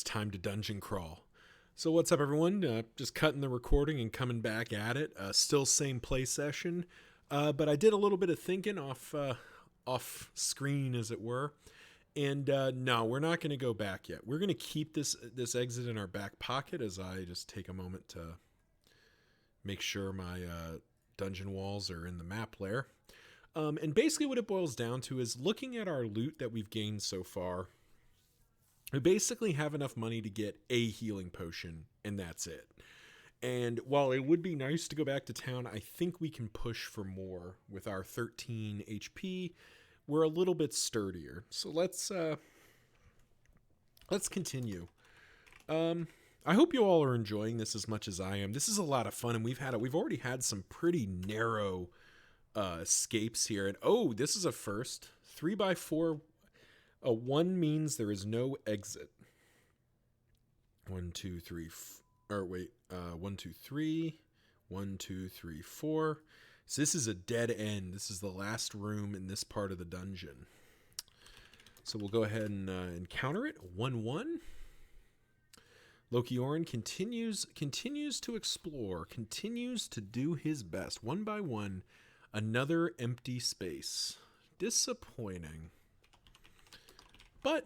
it's time to dungeon crawl. So what's up, everyone? Just cutting the recording and coming back at it. Still same play session, but I did a little bit of thinking off screen, as it were. And no, we're not going to go back yet. We're going to keep this exit in our back pocket as I just take a moment to make sure my dungeon walls are in the map layer. And basically what it boils down to is looking at our loot that we've gained so far. We basically have enough money to get a healing potion, and that's it. And while it would be nice to go back to town, I think we can push for more with our 13 HP. We're a little bit sturdier. So let's continue. I hope you all are enjoying this as much as I am. This is a lot of fun, and we've already had some pretty narrow escapes here. And oh, this is a first. 3x4. A 1 means there is no exit. 1, 2, 3, 1, 2, 3. 1, 2, 3, 4. So this is a dead end. This is the last room in this part of the dungeon. So we'll go ahead and encounter it. 1, 1. Loki Orin continues to explore, continues to do his best. 1 by 1, another empty space. Disappointing. But,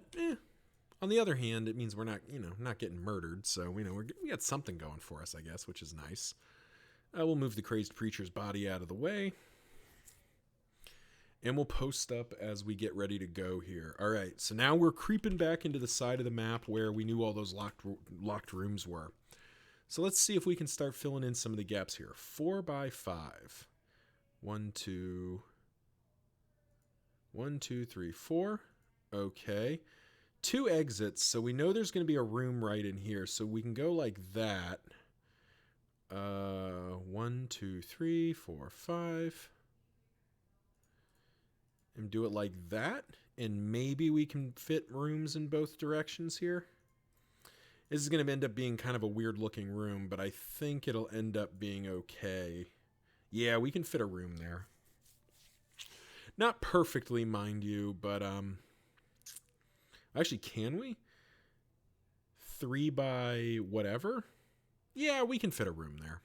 on the other hand, it means we're not getting murdered. So, we got something going for us, I guess, which is nice. We'll move the crazed preacher's body out of the way. And we'll post up as we get ready to go here. All right, so now we're creeping back into the side of the map where we knew all those locked rooms were. So let's see if we can start filling in some of the gaps here. 4 by 5. 1, 2, 3, 4. Okay. 2 exits, so we know there's going to be a room right in here, so we can go like that. 1, 2, 3, 4, 5. And do it like that, and maybe we can fit rooms in both directions here. This is going to end up being kind of a weird looking room, but I think it'll end up being okay. Yeah, we can fit a room there. Not perfectly, mind you, but actually, can we? 3 by whatever? Yeah, we can fit a room there.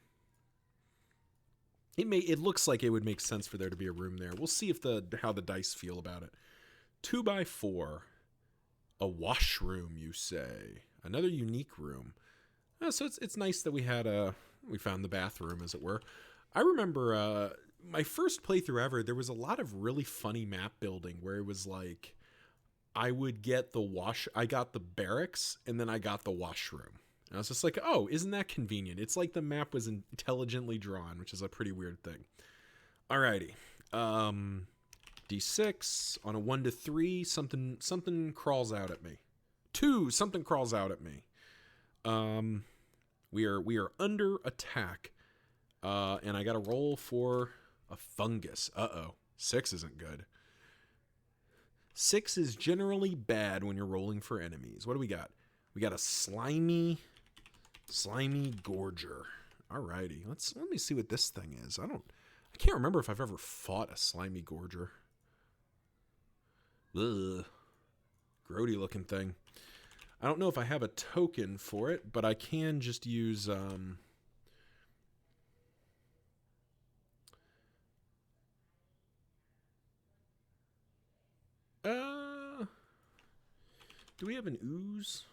It looks like it would make sense for there to be a room there. We'll see how the dice feel about it. 2 by 4. A washroom, you say. Another unique room. So it's nice that we found the bathroom, as it were. I remember my first playthrough ever, there was a lot of really funny map building where it was like I got the barracks and then I got the washroom. And I was just like, oh, isn't that convenient? It's like the map was intelligently drawn, which is a pretty weird thing. Alrighty. D6 on a 1 to 3, something crawls out at me. 2, something crawls out at me. We are under attack. And I got to roll for a fungus. Uh-oh. 6 isn't good. 6 is generally bad when you're rolling for enemies. What do we got? We got a slimy gorger. Alrighty. Let me see what this thing is. I can't remember if I've ever fought a slimy gorger. Ugh. Grody looking thing. I don't know if I have a token for it, but I can just use do we have an ooze?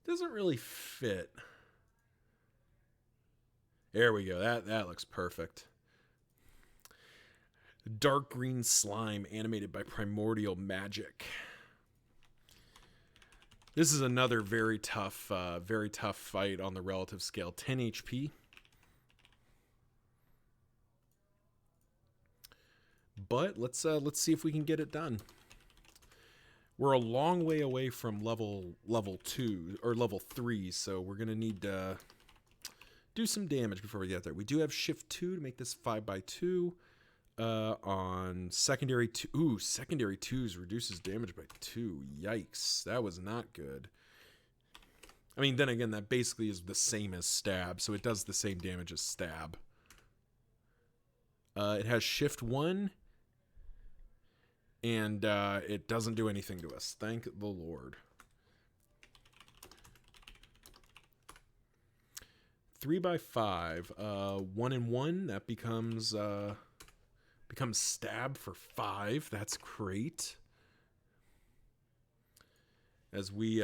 Doesn't really fit. There we go. That looks perfect. Dark green slime animated by primordial magic. This is another very tough fight on the relative scale. 10 HP. But let's see if we can get it done. We're a long way away from level 2 or level 3, so we're gonna need to do some damage before we get there. We do have shift 2 to make this 5 by 2. On secondary 2. Ooh, secondary 2s reduces damage by 2. Yikes. That was not good. I mean, then again, that basically is the same as stab, so it does the same damage as stab. It has shift 1, and it doesn't do anything to us. Thank the Lord. 3x5, 1 and 1. That becomes stab for 5. That's great. As we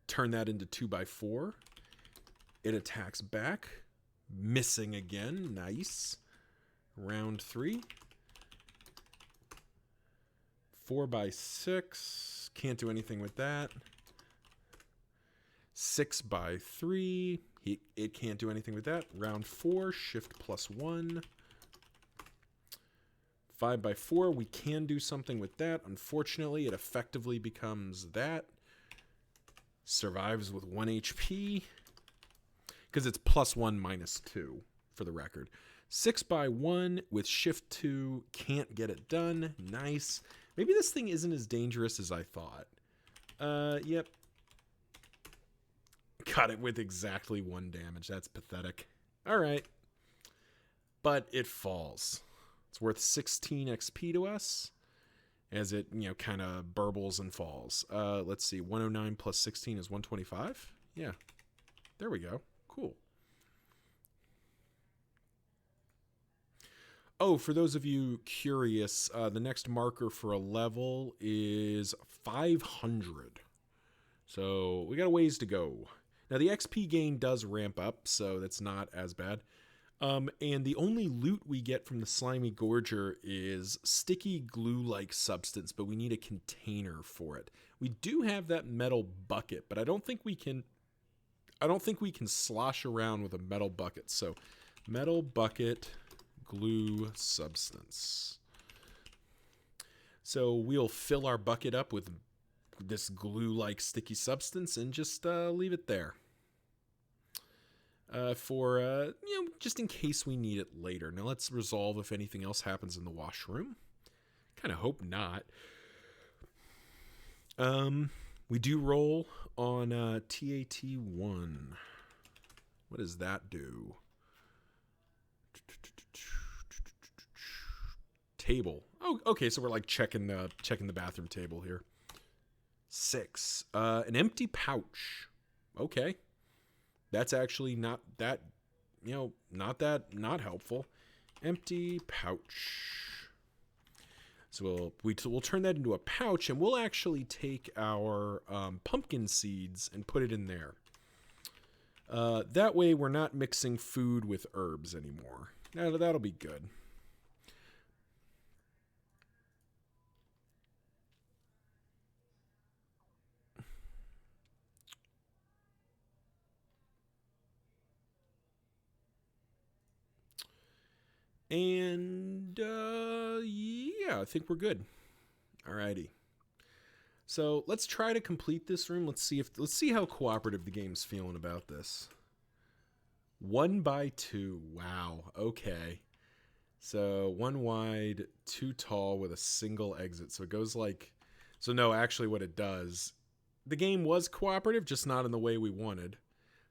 turn that into 2x4, it attacks back, missing again. Nice. Round 3. 4x6. Can't do anything with that. 6x3. It can't do anything with that. Round 4. Shift +1. 5x4. We can do something with that. Unfortunately, it effectively becomes that. Survives with 1 HP. Because it's +1 -2, for the record. 6x1 with shift 2. Can't get it done. Nice. Maybe this thing isn't as dangerous as I thought. Yep. Got it with exactly 1 damage. That's pathetic. Alright. But it falls. It's worth 16 XP to us. As it, kind of burbles and falls. Let's see. 109 plus 16 is 125? Yeah. There we go. Cool. Oh, for those of you curious, the next marker for a level is 500. So we got a ways to go. Now the XP gain does ramp up, so that's not as bad. And the only loot we get from the Slimy Gorger is sticky glue-like substance, but we need a container for it. We do have that metal bucket, but I don't think we can slosh around with a metal bucket. So metal bucket, glue substance. So we'll fill our bucket up with this glue-like sticky substance and just leave it there. For just in case we need it later. Now let's resolve if anything else happens in the washroom. Kind of hope not. We do roll on TAT1. What does that do? Table. Oh, okay. So we're like checking the bathroom table here. 6. An empty pouch. Okay. That's actually not that helpful. Empty pouch. So we'll turn that into a pouch, and we'll actually take our pumpkin seeds and put it in there. That way we're not mixing food with herbs anymore. Now that'll be good. And yeah, I think we're good. Alrighty. So let's try to complete this room. Let's see how cooperative the game's feeling about this. 1x2. Wow. Okay. So 1 wide, 2 tall with a single exit. So it goes like. So no, actually, what it does. The game was cooperative, just not in the way we wanted.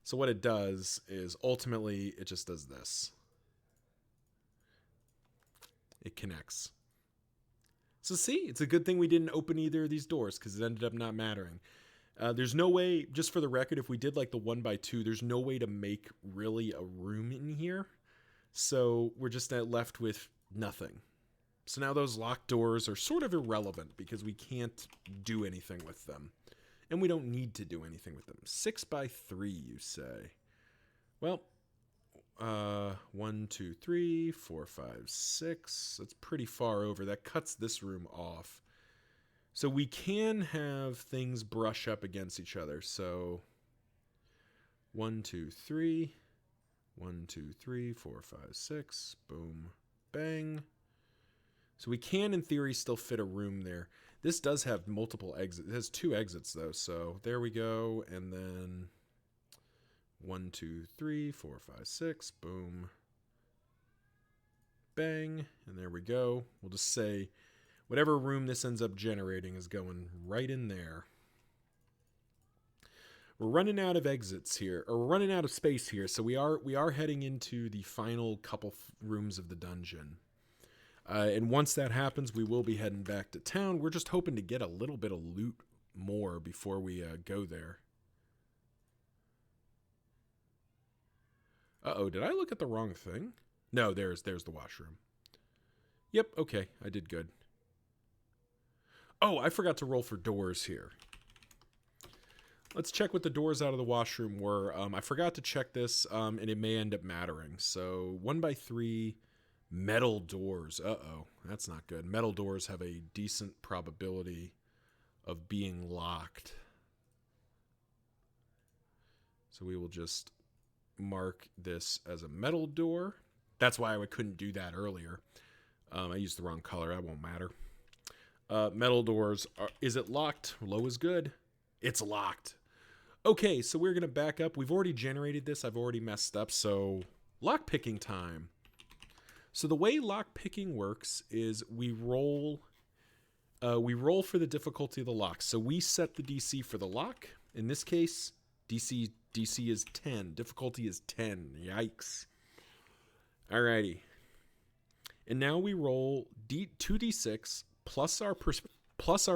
So what it does is ultimately it just does this. It connects. So see, it's a good thing we didn't open either of these doors because it ended up not mattering. There's no way, just for the record, if we did like the 1x2, there's no way to make really a room in here. So we're just left with nothing. So now those locked doors are sort of irrelevant because we can't do anything with them. And we don't need to do anything with them. 6x3, you say. Well, 1, 2, 3, 4, 5, 6. That's pretty far over. That cuts this room off. So we can have things brush up against each other. So 1, 2, 3. 1, 2, 3, 4, 5, 6. Boom. Bang. So we can, in theory, still fit a room there. This does have multiple exits. It has 2 exits, though. So there we go. And then 1, 2, 3, 4, 5, 6. Boom. Bang. And there we go. We'll just say whatever room this ends up generating is going right in there. we're running out of exits here, or we're running out of space here. So we are heading into the final couple rooms of the dungeon. And once that happens, we will be heading back to town. We're just hoping to get a little bit of loot more before we go there. Uh-oh, did I look at the wrong thing? No, there's the washroom. Yep, okay, I did good. Oh, I forgot to roll for doors here. Let's check what the doors out of the washroom were. I forgot to check this, and it may end up mattering. So 1x3 metal doors. Uh-oh, that's not good. Metal doors have a decent probability of being locked. So we will just mark this as a metal door. That's why I couldn't do that earlier. I used the wrong color. That won't matter. Metal doors. Is it locked? Low is good. It's locked. Okay, so we're going to back up. We've already generated this. I've already messed up. So lock picking time. So the way lock picking works is we roll for the difficulty of the lock. So we set the DC for the lock. In this case, DC is 10. Difficulty is 10. Yikes. Alrighty. And now we roll 2d6 plus our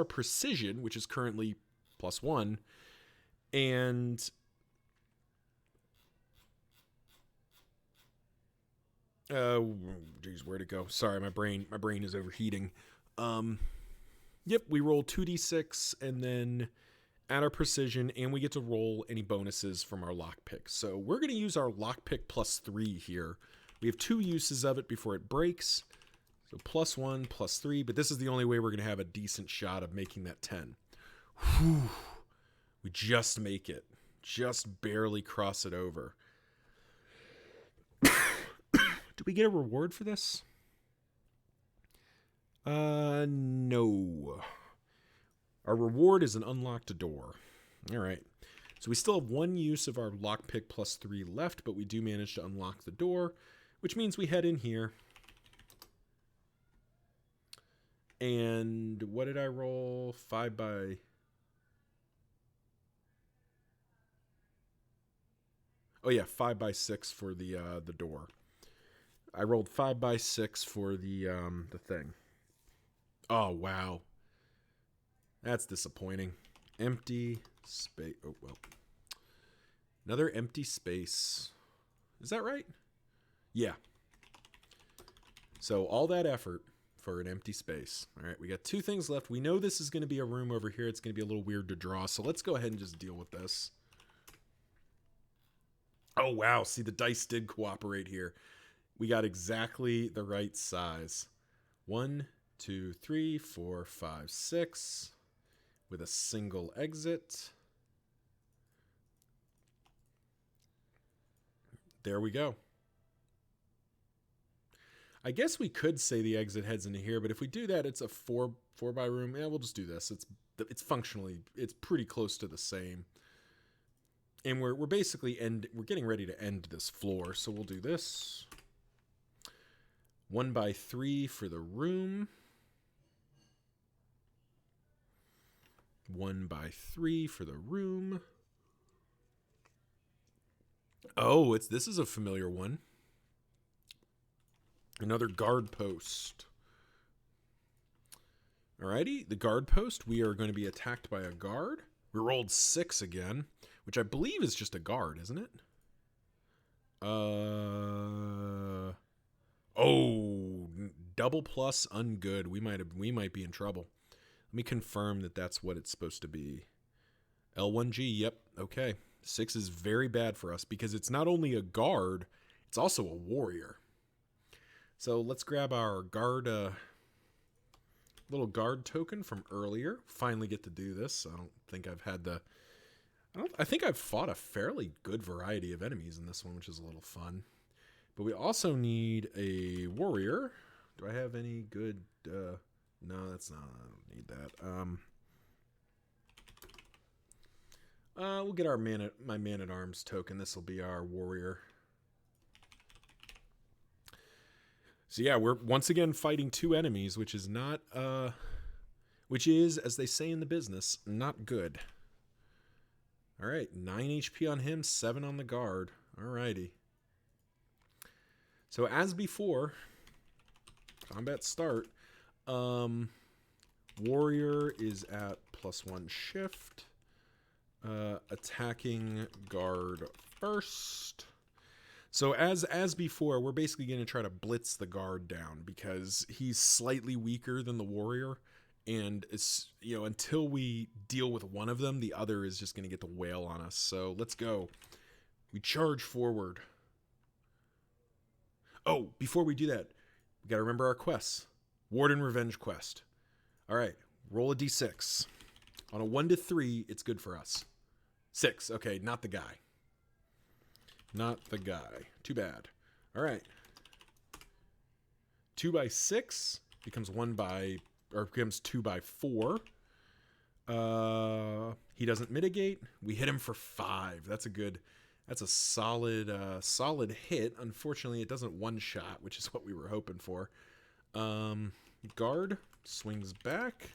precision, which is currently +1, and geez, where'd it go? Sorry, my brain is overheating. Yep, we roll 2d6 and then add our precision, and we get to roll any bonuses from our lockpick. So we're going to use our lockpick +3 here. We have 2 uses of it before it breaks. So +1, +3, but this is the only way we're going to have a decent shot of making that 10. Whew. We just make it. Just barely cross it over. Do we get a reward for this? No. Our reward is an unlocked door. All right. So we still have 1 use of our lockpick +3 left, but we do manage to unlock the door, which means we head in here. And what did I roll? 5 by... Oh yeah, 5 by 6 for the door. I rolled 5 by 6 for the thing. Oh wow, that's disappointing. Empty space. Oh well, another empty space. Is that right? Yeah. So all that effort for an empty space. All right, we got 2 things left. We know this is going to be a room over here. It's going to be a little weird to draw. So let's go ahead and just deal with this. Oh, wow. See, the dice did cooperate here. We got exactly the right size. 1, 2, 3, 4, 5, 6 with a single exit. There we go. I guess we could say the exit heads into here, but if we do that, it's a 4 by room. Yeah, we'll just do this. It's functionally, it's pretty close to the same. And we're basically we're getting ready to end this floor, so we'll do this. 1 by 3 for the room. 1 by 3 for the room. Oh, this is a familiar one. Another guard post. Alrighty, the guard post. We are going to be attacked by a guard. We rolled 6 again, which I believe is just a guard, isn't it? Oh, double plus ungood. We might be in trouble. Let me confirm that that's what it's supposed to be. L1G. Yep. Okay. 6 is very bad for us because it's not only a guard, it's also a warrior. So let's grab our guard, little guard token from earlier. Finally get to do this. I don't think I've had the... I think I've fought a fairly good variety of enemies in this one, which is a little fun. But we also need a warrior. Do I have any good... no, that's not... I don't need that. We'll get my man-at-arms token. This will be our warrior. So yeah, we're once again fighting 2 enemies, which is not... which is, as they say in the business, not good. All right, 9 HP on him, 7 on the guard. All righty. So as before, combat start. Warrior is at +1 shift. Attacking guard first. So as before, we're basically going to try to blitz the guard down because he's slightly weaker than the warrior, and it's, you know, until we deal with one of them, the other is just going to get the wail on us. So let's go. We charge forward. Oh, before we do that, we got to remember our quests. Warden Revenge quest. All right, roll a d6. On a 1 to 3, it's good for us. 6. Okay, not the guy. Not the guy. Too bad. All right. 2 by 6 becomes 2 by 4. He doesn't mitigate. We hit him for 5. That's a solid hit. Unfortunately, it doesn't one-shot, which is what we were hoping for. Guard swings back.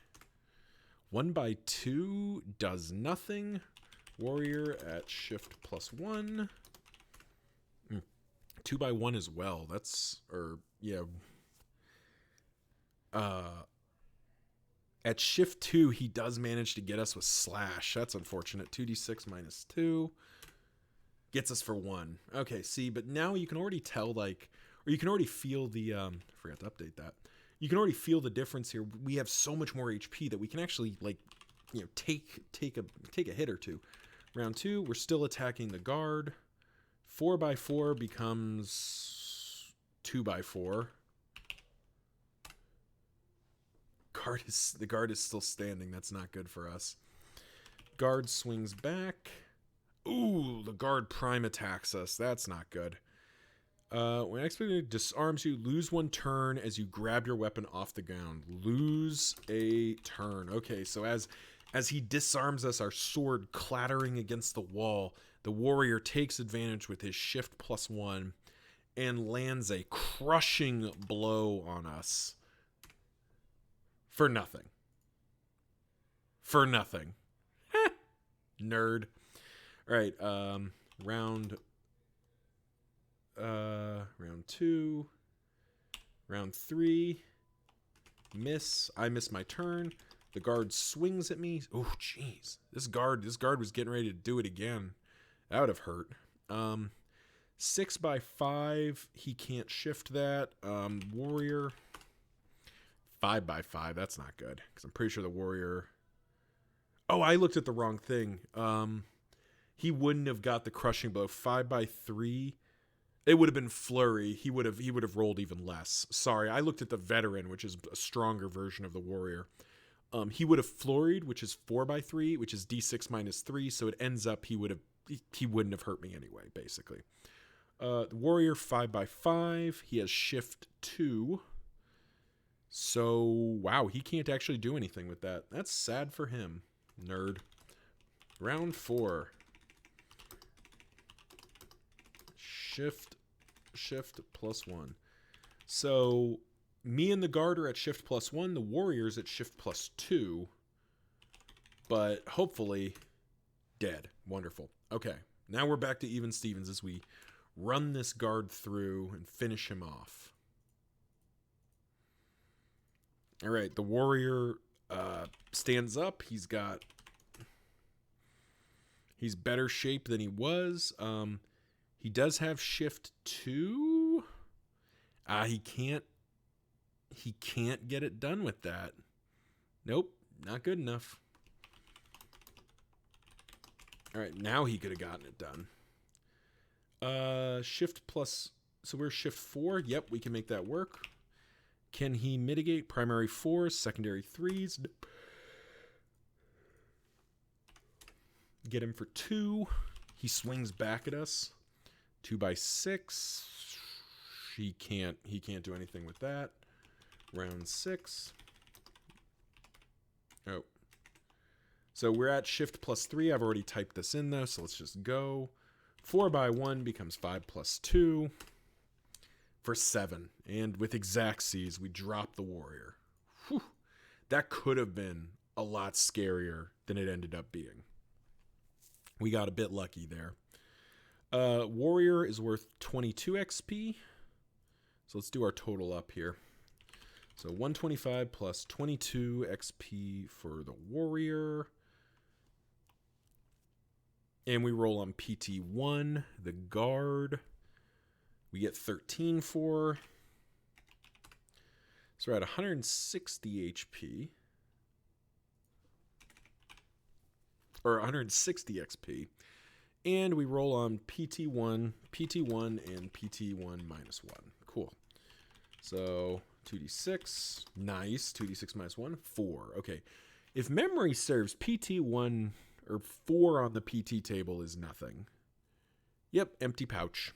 1 by 2 does nothing. Warrior at shift +1. 2 by 1 as well. At shift 2, he does manage to get us with slash. That's unfortunate. 2d6 minus 2 gets us for 1. Okay, see, but now you can already tell, or you can already feel the I forgot to update that. You can already feel the difference here. We have so much more HP that we can actually, take a hit or two. Round 2, we're still attacking the guard. 4 by 4 becomes 2 by 4. The guard is still standing. That's not good for us. Guard swings back. Ooh, the guard prime attacks us. That's not good. When expedition disarms you, lose 1 turn as you grab your weapon off the ground. Lose a turn. Okay, so as he disarms us, our sword clattering against the wall, the warrior takes advantage with his shift +1 and lands a crushing blow on us. For nothing. Nerd. All right, round 2. Round 3. Miss. I miss my turn. The guard swings at me. Oh, jeez. This guard was getting ready to do it again. That would have hurt. 6 by 5. He can't shift that. Warrior. 5 by 5. That's not good. Because I'm pretty sure the warrior... Oh, I looked at the wrong thing. He wouldn't have got the crushing blow. 5 by 3. It would have been flurry. He would have rolled even less. Sorry, I looked at the veteran, which is a stronger version of the warrior. He would have flurried, which is 4 by 3, which is d6 minus 3. So it ends up he wouldn't have hurt me anyway, basically. The warrior 5 by 5. He has shift 2. So wow, he can't actually do anything with that. That's sad for him. Nerd. Round 4. Shift +1. So me and the guard are at shift +1. The warrior's at shift +2. But hopefully dead. Wonderful. Okay. Now we're back to even Stevens as we run this guard through and finish him off. All right. The warrior stands up. He's better shape than he was. He does have shift 2. He can't get it done with that. Nope, not good enough. All right, now he could have gotten it done. Shift plus, so we're shift 4. Yep, we can make that work. Can he mitigate primary 4s, secondary 3s? Get him for 2. He swings back at us. 2 by 6. He can't do anything with that. Round 6. Oh. So we're at shift +3. I've already typed this in though, so let's just go. 4 by 1 becomes 5 + 2 for 7. And with exact C's, we drop the warrior. Whew. That could have been a lot scarier than it ended up being. We got a bit lucky there. Warrior is worth 22 XP. So let's do our total up here. So 125 plus 22 XP for the warrior. And we roll on PT1, the guard. We get 13 for. So we're at 160 HP. Or 160 XP. And we roll on PT1, and PT1 minus 1. Cool. So 2d6. Nice. 2d6 minus 1. 4. Okay. If memory serves, PT1 or 4 on the PT table is nothing. Yep, empty pouch.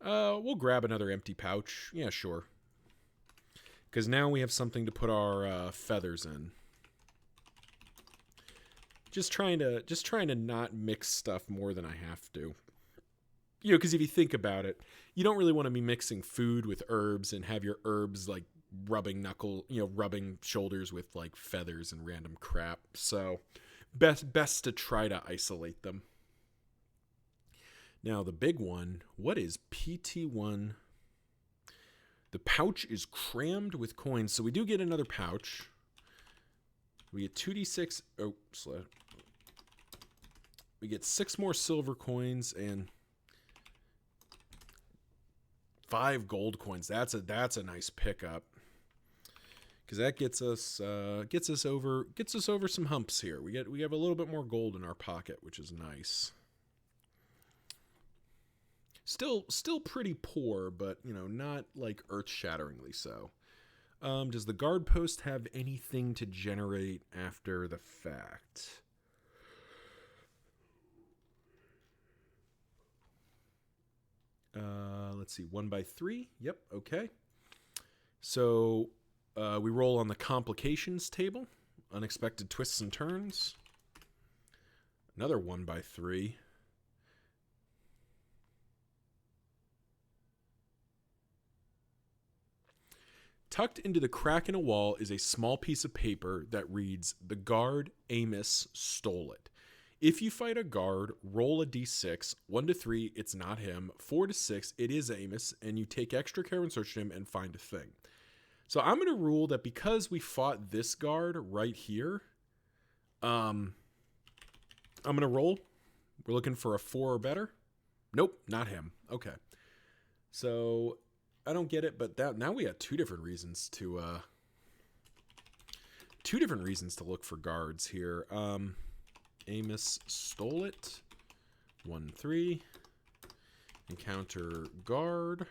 We'll grab another empty pouch. Yeah, sure. Because now we have something to put our feathers in. Just trying to not mix stuff more than I have to. You know, because if you think about it, you don't really want to be mixing food with herbs and have your herbs like rubbing shoulders with like feathers and random crap. So best to try to isolate them. Now the big one, what is PT1? The pouch is crammed with coins, so we do get another pouch. We get 2d6. Oh, we get 6 more silver coins and 5 gold coins. That's a nice pickup, because that gets us over some humps here. We have a little bit more gold in our pocket, which is nice. Still pretty poor, but not like earth-shatteringly so. Does the guard post have anything to generate after the fact? Let's see, 1x3. Yep, okay. So we roll on the complications table. Unexpected twists and turns. Another 1x3. Tucked into the crack in a wall is a small piece of paper that reads, "The guard, Amos, stole it. If you fight a guard, roll a d6. 1 to 3, it's not him. 4 to 6, it is Amos, and you take extra care when searching him and find a thing." So I'm going to rule that because we fought this guard right here, I'm going to roll. We're looking for a 4 or better. Nope, not him. Okay. So I don't get it, but now we got two different reasons to look for guards here. Amos stole it. 1-3. Encounter guard.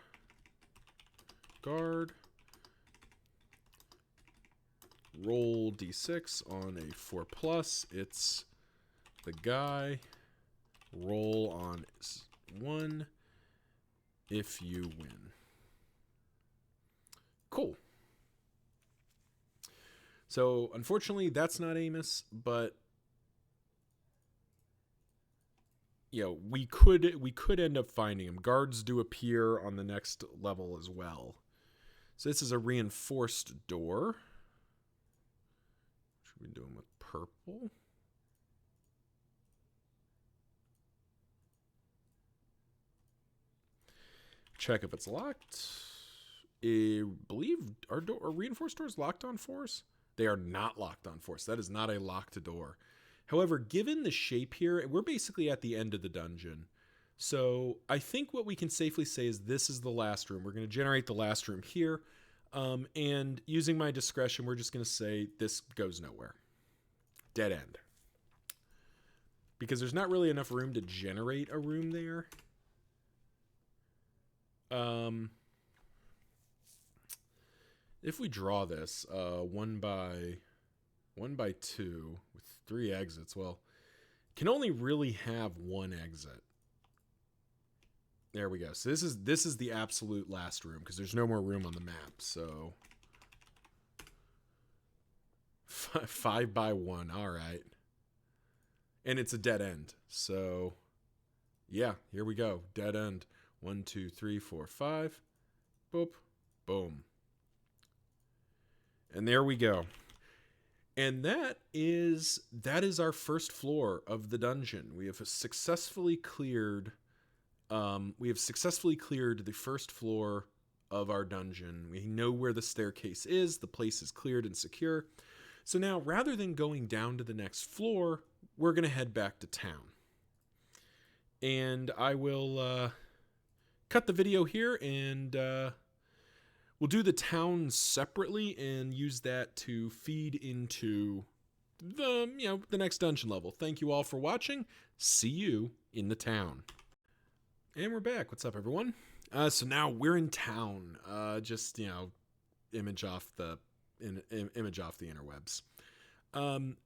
Roll d6 on a 4+. It's the guy. Roll on 1 if you win. Cool. So unfortunately that's not Amos, but we could end up finding him. Guards do appear on the next level as well. So this is a reinforced door. Should we do him with purple? Check if it's locked. I believe our reinforced doors locked on 4s. They are not locked on 4s. That is not a locked door. However, given the shape here, we're basically at the end of the dungeon. So I think what we can safely say is this is the last room. We're going to generate the last room here. And using my discretion, we're just going to say this goes nowhere. Dead end. Because there's not really enough room to generate a room there. If we draw this 1 by 2 with 3 exits, well, can only really have 1 exit. There we go. So this is the absolute last room because there's no more room on the map. So 5 by 1. All right. And it's a dead end. So yeah, here we go. Dead end. 1, 2, 3, 4, 5. Boop. Boom. And there we go. And that is our first floor of the dungeon. We have successfully cleared the first floor of our dungeon. We know where the staircase is. The place is cleared and secure. So now, rather than going down to the next floor, we're going to head back to town. And I will cut the video here, and we'll do the town separately and use that to feed into the next dungeon level. Thank you all for watching. See you in the town. And we're back. What's up, everyone? So now we're in town. Just image off the interwebs.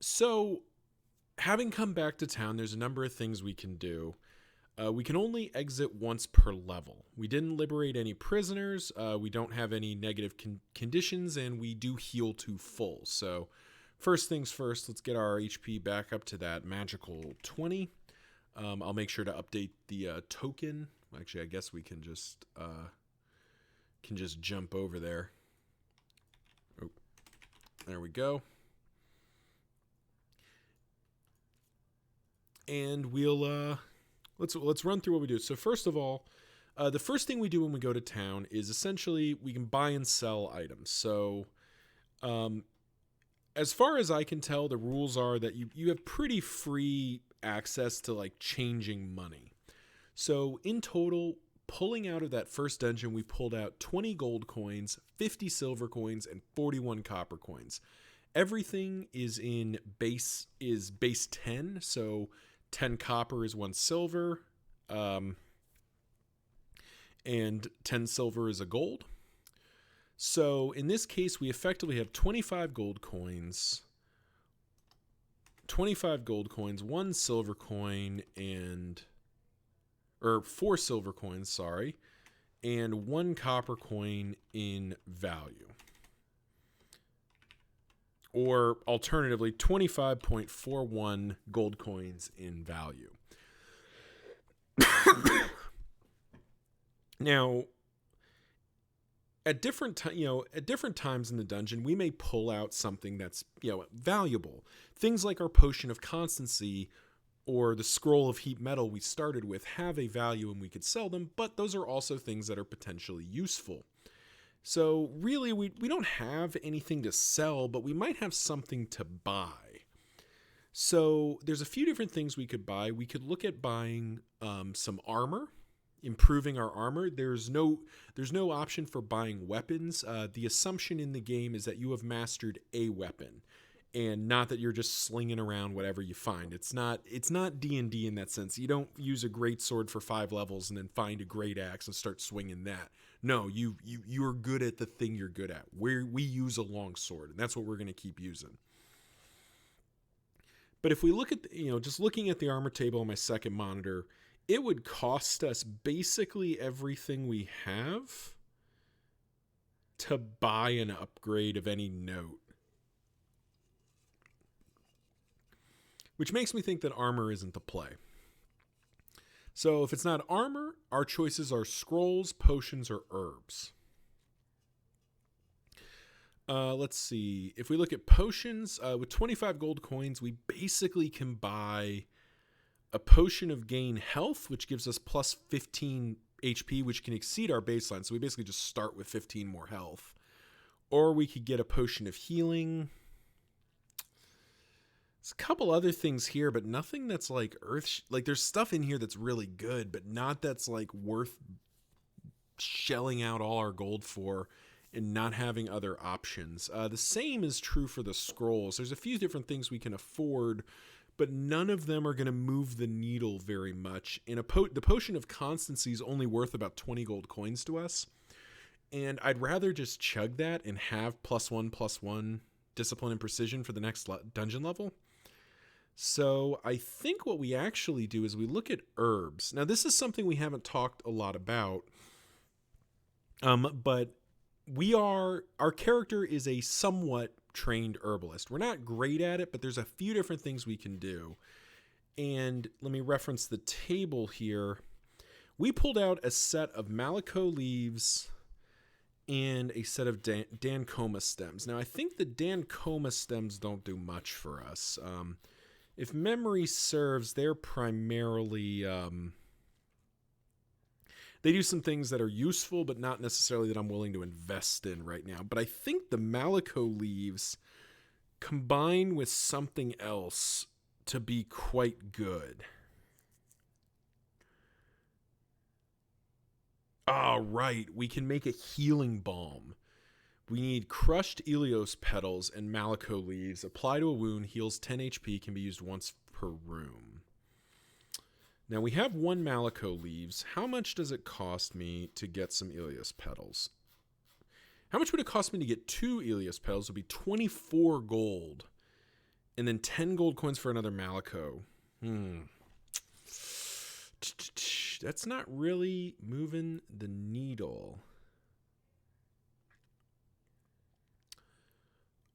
So having come back to town, there's a number of things we can do. We can only exit once per level. We didn't liberate any prisoners. We don't have any negative conditions, and we do heal to full. So first things first, let's get our HP back up to that magical 20. I'll make sure to update the token. Actually, I guess we can just jump over there. Oh, there we go. And we'll let's run through what we do. So first of all, the first thing we do when we go to town is essentially we can buy and sell items. So as far as I can tell, the rules are that you have pretty free access to like changing money. So in total, pulling out of that first dungeon, we pulled out 20 gold coins, 50 silver coins, and 41 copper coins. Everything is in base 10, so 10 copper is 1 silver, and 10 silver is a gold. So in this case, we effectively have 25 gold coins, 1 silver coin, or 4 silver coins, sorry, and 1 copper coin in value. Or alternatively, 25.41 gold coins in value. Now, at different times in the dungeon, we may pull out something that's valuable. Things like our potion of constancy or the scroll of heat metal we started with have a value and we could sell them, but those are also things that are potentially useful. So really, we don't have anything to sell, but we might have something to buy. So there's a few different things we could buy. We could look at buying some armor, improving our armor. There's no option for buying weapons. The assumption in the game is that you have mastered a weapon, and not that you're just slinging around whatever you find. It's not D&D in that sense. You don't use a great sword for 5 levels and then find a great axe and start swinging that. No, you're good at the thing you're good at. We use a long sword, and that's what we're going to keep using. But if we look at just looking at the armor table on my second monitor, it would cost us basically everything we have to buy an upgrade of any note. Which makes me think that armor isn't the play. So if it's not armor, our choices are scrolls, potions, or herbs. Let's see. If we look at potions, with 25 gold coins, we basically can buy a potion of gain health, which gives us plus 15 HP, which can exceed our baseline. So we basically just start with 15 more health. Or we could get a potion of healing. There's a couple other things here, but nothing that's like like there's stuff in here that's really good, but not that's like worth shelling out all our gold for and not having other options. The same is true for the scrolls. There's a few different things we can afford, but none of them are going to move the needle very much. And the potion of constancy is only worth about 20 gold coins to us. And I'd rather just chug that and have +1/+1 discipline and precision for the next dungeon level. So I think what we actually do is we look at herbs. Now, this is something we haven't talked a lot about, but our character is a somewhat trained herbalist. We're not great at it, but there's a few different things we can do. And let me reference the table here. We pulled out a set of Malico leaves and a set of Dancoma stems. Now, I think the Dancoma stems don't do much for us. If memory serves, they're primarily... they do some things that are useful, but not necessarily that I'm willing to invest in right now. But I think the Malico leaves combine with something else to be quite good. Right. We can make a healing balm. We need crushed Ilios petals and Malico leaves. Apply to a wound, heals 10 HP, can be used once per room. Now we have 1 Malico leaves. How much does it cost me to get some Ilios petals? How much would it cost me to get 2 Ilios petals? It would be 24 gold. And then 10 gold coins for another Malico. That's not really moving the needle.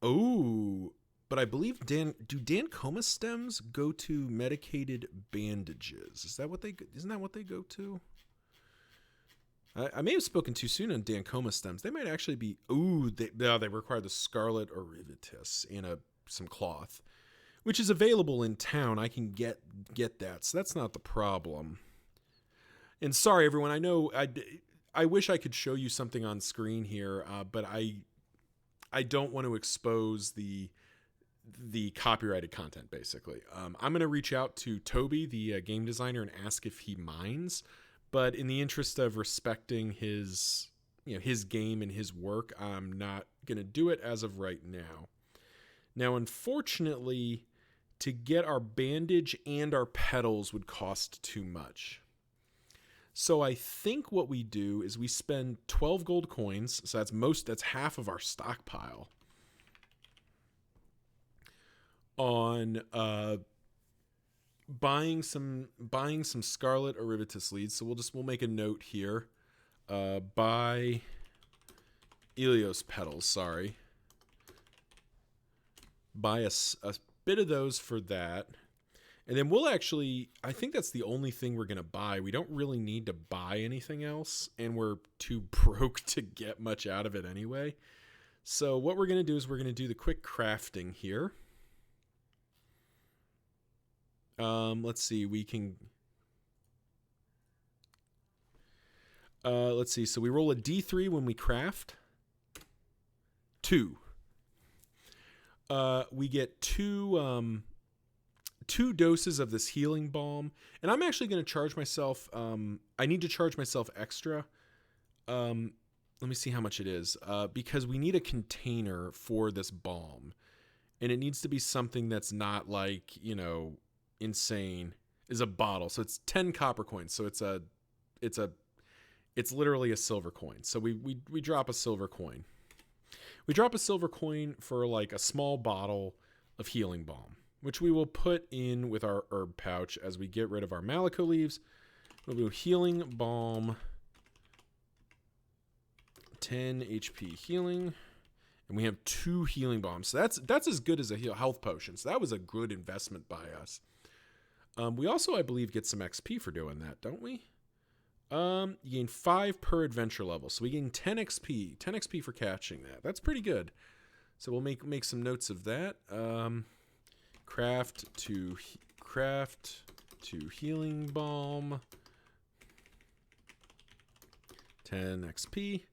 Oh, but I believe Dancoma stems go to medicated bandages? Isn't that what they go to? I may have spoken too soon on Dancoma stems. They might actually be... they require the Scarlet Orivitus and some cloth, which is available in town. I can get that, so that's not the problem. And sorry, everyone. I know I wish I could show you something on screen here, but I don't want to expose the copyrighted content, basically. I'm going to reach out to Toby, the game designer, and ask if he minds. But in the interest of respecting his game and his work, I'm not going to do it as of right now. Now, unfortunately, to get our bandage and our petals would cost too much. So I think what we do is we spend 12 gold coins, so that's half of our stockpile, on buying some Scarlet Orivitus leads. So we'll make a note here. Buy Ilios petals, sorry. Buy a bit of those for that. And then I think that's the only thing we're going to buy. We don't really need to buy anything else, and we're too broke to get much out of it anyway. So what we're going to do is we're going to do the quick crafting here. Let's see, we can... let's see, so we roll a D3 when we craft. 2. We get 2 doses of this healing balm, and I'm actually going to charge myself. I need to charge myself extra. Let me see how much it is, because we need a container for this balm, and it needs to be something that's not like, insane. Is a bottle, so it's 10 copper coins. So it's literally a silver coin. So we drop a silver coin. We drop a silver coin for like a small bottle of healing balm, which we will put in with our herb pouch as we get rid of our Malico leaves. We'll do healing balm, 10 HP healing, and we have 2 healing bombs. So that's as good as a health potion. So that was a good investment by us. We also, I believe, get some XP for doing that, don't we? You gain 5 per adventure level, so we gain 10 XP. 10 XP for catching that. That's pretty good. So we'll make some notes of that. Craft to healing balm. 10 XP.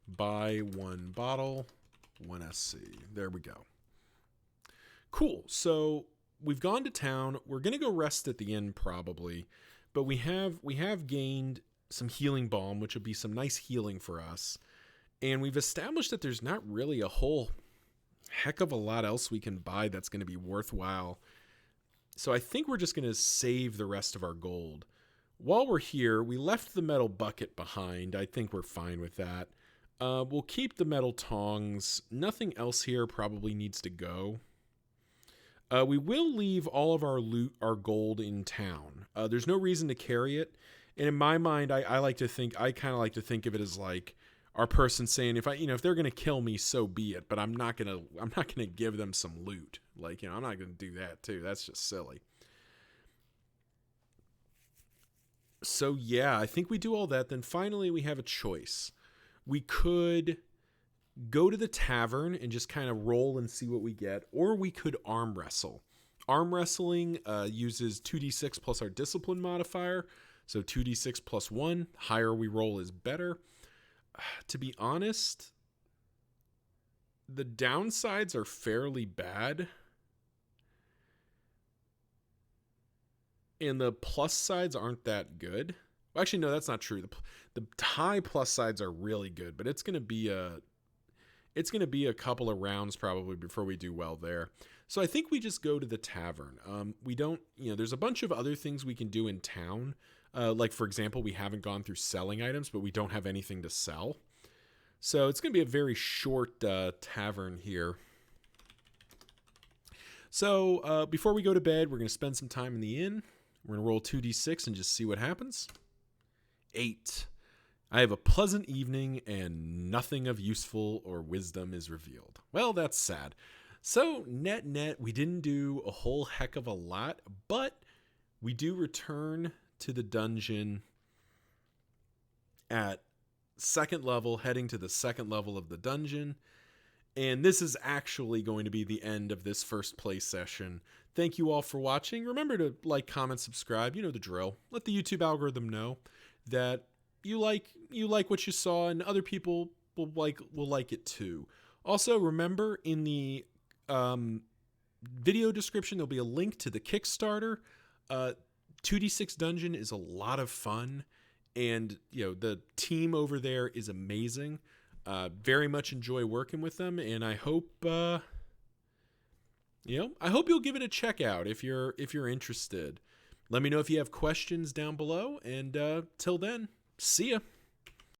Buy 1 bottle, 1 SC. There we go. Cool. So we've gone to town. We're gonna go rest at the inn probably, but we have gained some healing balm, which would be some nice healing for us. And we've established that there's not really a whole heck of a lot else we can buy that's going to be worthwhile. So I think we're just going to save the rest of our gold. While we're here, we left the metal bucket behind. I think we're fine with that. We'll keep the metal tongs. Nothing else here probably needs to go. We will leave all of our loot, our gold in town. There's no reason to carry it. And in my mind, I kind of like to think of it as like our person saying, if they're going to kill me, so be it. But I'm not going to give them some loot. Like, I'm not going to do that too. That's just silly. So yeah, I think we do all that. Then finally we have a choice. We could go to the tavern and just kind of roll and see what we get, or we could arm wrestle. Arm wrestling uses 2d6 plus our discipline modifier, so 2d6 plus 1. Higher we roll is better. To be honest, the downsides are fairly bad, and the plus sides aren't that good. Well, actually, no, that's not true. The high plus sides are really good, but it's gonna be a couple of rounds probably before we do well there. So I think we just go to the tavern. We don't, there's a bunch of other things we can do in town. Like for example, we haven't gone through selling items, but we don't have anything to sell. So it's going to be a very short tavern here. So before we go to bed, we're going to spend some time in the inn. We're going to roll 2d6 and just see what happens. 8. I have a pleasant evening and nothing of useful or wisdom is revealed. Well, that's sad. So net, we didn't do a whole heck of a lot, but we do return to the dungeon at second level, heading to the second level of the dungeon. And this is actually going to be the end of this first play session. Thank you all for watching. Remember to like, comment, subscribe. You know the drill. Let the YouTube algorithm know that you like what you saw, and other people will like it too. Also, remember in the video description there'll be a link to the Kickstarter. 2d6 Dungeon is a lot of fun, and the team over there is amazing. Very much enjoy working with them, and I hope you'll give it a check out if you're interested. Let me know if you have questions down below, and till then, see ya.